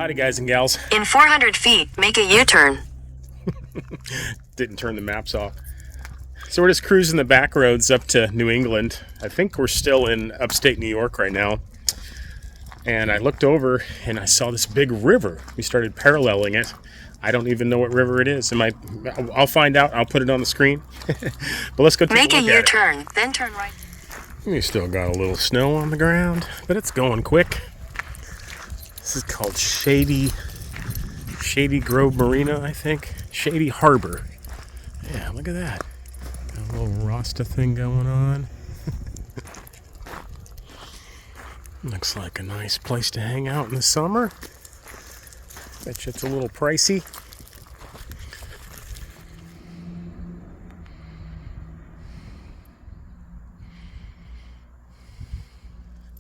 Howdy, guys and gals. In 400 feet, make a U-turn. Didn't turn the maps off. So we're just cruising the back roads up to New England. I think we're still in upstate New York right now. And I looked over and I saw this big river. We started paralleling it. I don't even know what river it is. I'll find out. I'll put it on the screen. But let's go take Make a look a at U-turn, then turn right. We still got a little snow on the ground, but it's going quick. This is called Shady Grove Marina, I think. Shady Harbor. Yeah, look at that. Got a little Rasta thing going on. Looks like a nice place to hang out in the summer. Bet you it's a little pricey.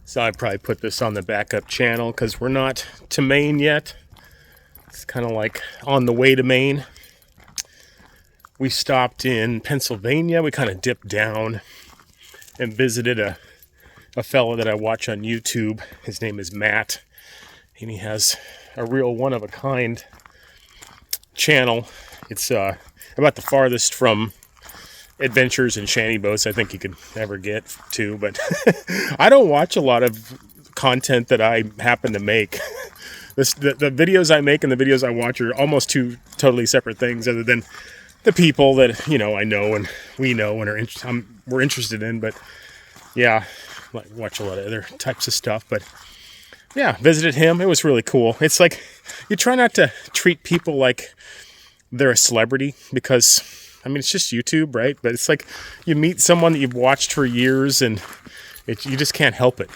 So I'd probably put this on the backup channel because we're not to Maine yet. It's kind of like on the way to Maine. We stopped in Pennsylvania. We kind of dipped down and visited a fellow that I watch on YouTube. His name is Matt, and he has a real one-of-a-kind channel. It's about the farthest from adventures and shanty boats I think you could ever get to, but I don't watch a lot of content that I happen to make. The videos I make and the videos I watch are almost two totally separate things, other than the people that I know and we know and we're interested in. But yeah, I watch a lot of other types of stuff. But yeah, visited him. It was really cool. It's like you try not to treat people like they're a celebrity, because it's just YouTube, right? But it's like you meet someone that you've watched for years and you just can't help it.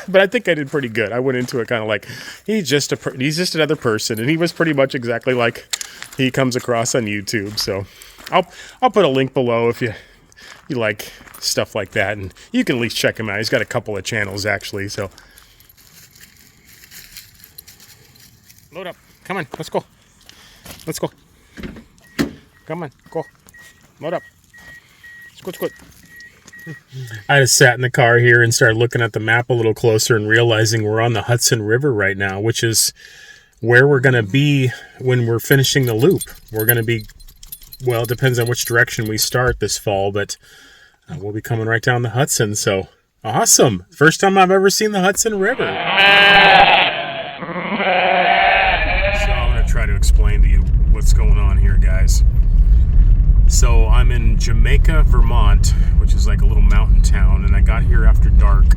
But I think I did pretty good. I went into it kind of like, he's just another person. And he was pretty much exactly like he comes across on YouTube. So I'll put a link below if you like stuff like that. And you can at least check him out. He's got a couple of channels actually. So load up. Come on, let's go. Let's go. Come on, go. Load up. Squid. I just sat in the car here and started looking at the map a little closer and realizing we're on the Hudson River right now, which is where we're going to be when we're finishing the loop. We're going to be, well, it depends on which direction we start this fall, but we'll be coming right down the Hudson. So, awesome. First time I've ever seen the Hudson River. So I'm going to try to explain to you what's going on here, guys. So I'm in Jamaica, Vermont, which is like a little mountain town, and I got here after dark,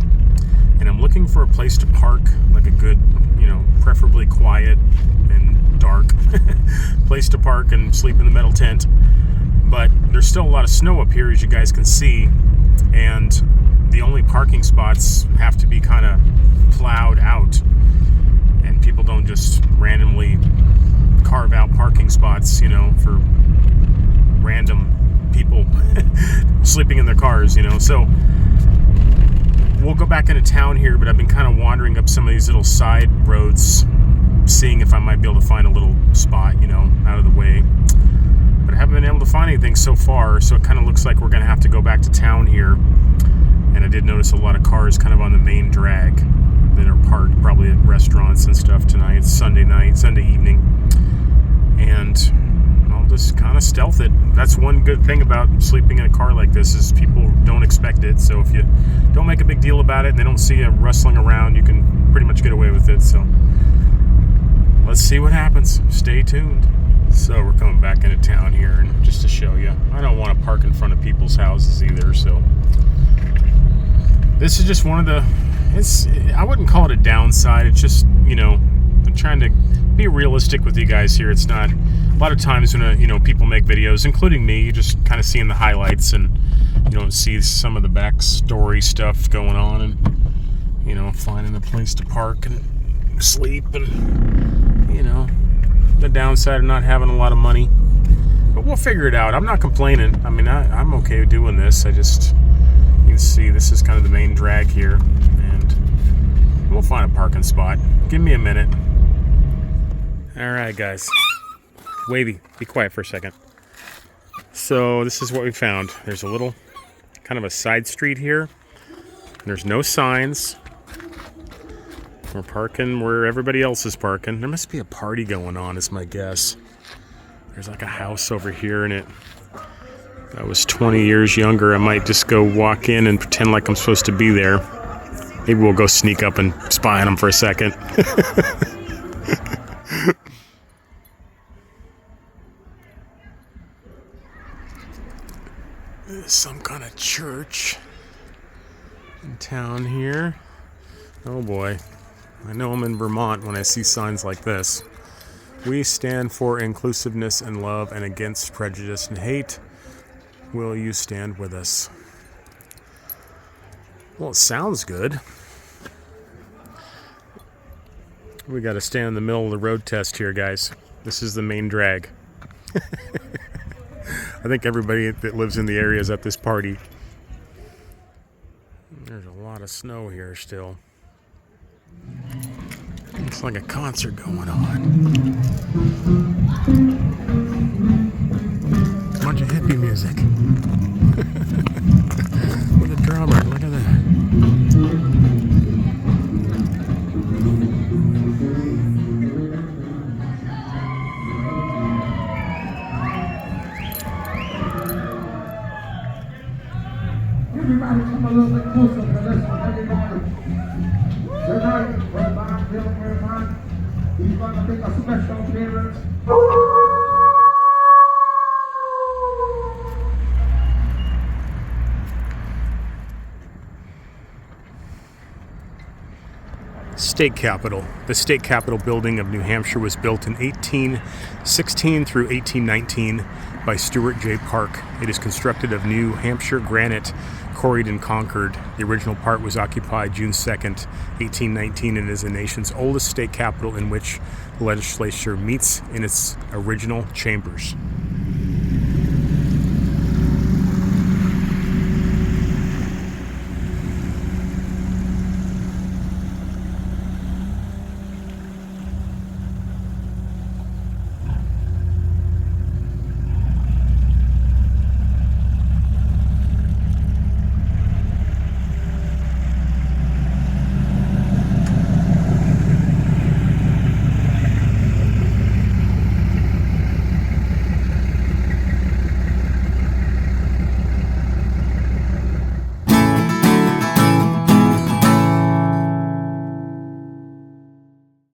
and I'm looking for a place to park, like a good, preferably quiet and dark place to park and sleep in the metal tent. But there's still a lot of snow up here, as you guys can see, and the only parking spots have to be kind of plowed out, and people don't just randomly carve out parking spots, for random people sleeping in their cars, So we'll go back into town here, but I've been kind of wandering up some of these little side roads, seeing if I might be able to find a little spot, out of the way. But I haven't been able to find anything so far, so it kind of looks like we're going to have to go back to town here. And I did notice a lot of cars kind of on the main drag that are parked probably at restaurants and stuff tonight. It's Sunday evening. And I'll just kind of stealth it. That's one good thing about sleeping in a car like this, is people don't expect it. So if you don't make a big deal about it and they don't see you rustling around, you can pretty much get away with it. So let's see what happens. Stay tuned. So we're coming back into town here, and just to show you, I don't want to park in front of people's houses either. So this is just one of the, I wouldn't call it a downside. It's just, I'm trying to be realistic with you guys here. It's not, a lot of times when people make videos, including me, you just kind of seeing the highlights and you don't see some of the backstory stuff going on, and finding a place to park and sleep, and the downside of not having a lot of money. But we'll figure it out. I'm not complaining. I'm okay doing this. You can see this is kind of the main drag here, and we'll find a parking spot. Give me a minute. All right, guys. Wavy, be quiet for a second. So this is what we found. There's a little kind of a side street here. There's no signs. We're parking where everybody else is parking. There must be a party going on, is my guess. There's like a house over here, and if I was 20 years younger, I might just go walk in and pretend like I'm supposed to be there. Maybe we'll go sneak up and spy on them for a second. There's some kind of church in town here. Oh boy. I know I'm in Vermont when I see signs like this. We stand for inclusiveness and love and against prejudice and hate. Will you stand with us? Well, it sounds good. We got to stand in the middle of the road test here, guys. This is the main drag. I think everybody that lives in the area is at this party. There's a lot of snow here still. Looks like a concert going on. Bunch of hippie music. With a drummer, look at that. Everybody come a little bit closer to this one, everybody. Tonight, Vermont, he's going to make a special appearance. State Capitol. The State Capitol building of New Hampshire was built in 1816 through 1819 by Stewart J. Park. It is constructed of New Hampshire granite, quarried and conquered. The original part was occupied June 2nd, 1819, and is the nation's oldest state capitol in which the legislature meets in its original chambers.